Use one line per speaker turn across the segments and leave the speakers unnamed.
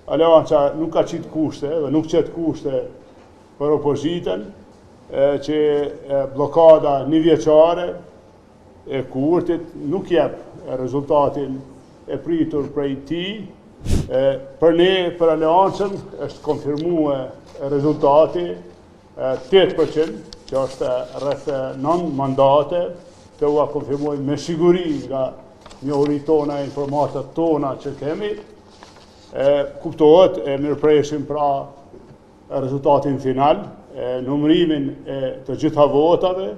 Aleanca nuk ka qitë kushte dhe nuk qetë kushte për opozitën, që blokada një vjeqare e Kurtit nuk jep rezultatin e pritur prej ti. Për ne, për Aleancën, është konfirmue rezultati 8%, që është rreth 9 mandate, të ua konfirmojnë me siguri nga njohuri tona, informatat tona që kemi. Kuptohet e mirëpresim pra rezultatin final, numërimin e të gjitha votave,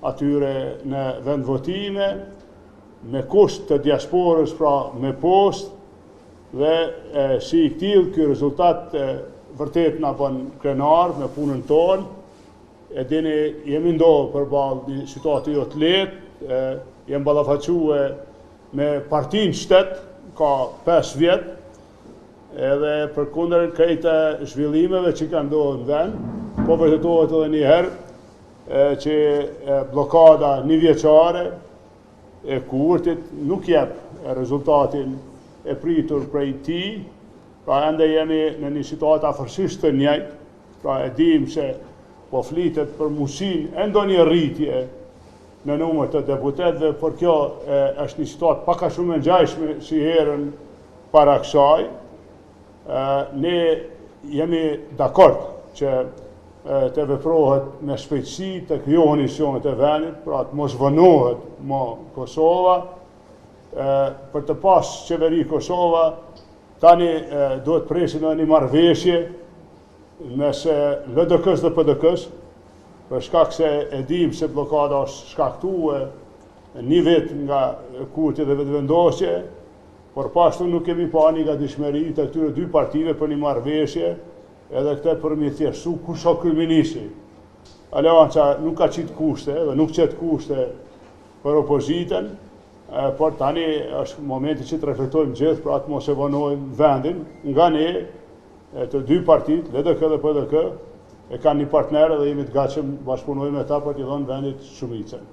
atyre në vend votime, me kusht të diasporës pra me post, dhe si i këtil, ky rezultat vërtet nga bën krenar me punën tonë, e dini jemi ndohë përballë një situatë jo të lehtë, jemi ballafaque me partinë shtet, ka 5 vjet, edhe përkundër këtyre zhvillimeve që kanë ndodhur në vend, po vërtetohet edhe një herë që blokada një vjeqare e Kurtit nuk jep rezultatin e pritur prej ti, pra ende jemi në një situatë afërsisht të njëjtë, pra e dim se po flitet për mundësinë e ndonjë rritje në numër të deputetëve, por kjo është një situatë pak a shumë e ngjashme si herën para kësaj. Ne jemi dakord që të veprohet me shpejtësi të krijohen institucionet e vendit, pra të mos vënohet më Kosova, për të pas qeveri Kosova, tani duhet presim edhe një marrëveshje mes LDK-s dhe PDK-s, për shkak se e dim se blokada është shkaktuar një vit nga Kurti dhe vetëvendosje, por pashtu nuk kemi pa një gatishmëri të këtyre dy partive për një marrëveshje, edhe këtë për mi thjeshtu kush o kryeministri. Aleanca nuk ka qitë kushte dhe nuk qetë kushte për opozitën, por tani është momenti që të reflektojmë gjithë pra të mos e vonojmë vendin, nga ne të dy partit, LDK dhe PDK, e kanë një partner dhe jemi të gatshëm bashkëpunojmë me ta për t'i dhënë vendit shumicën.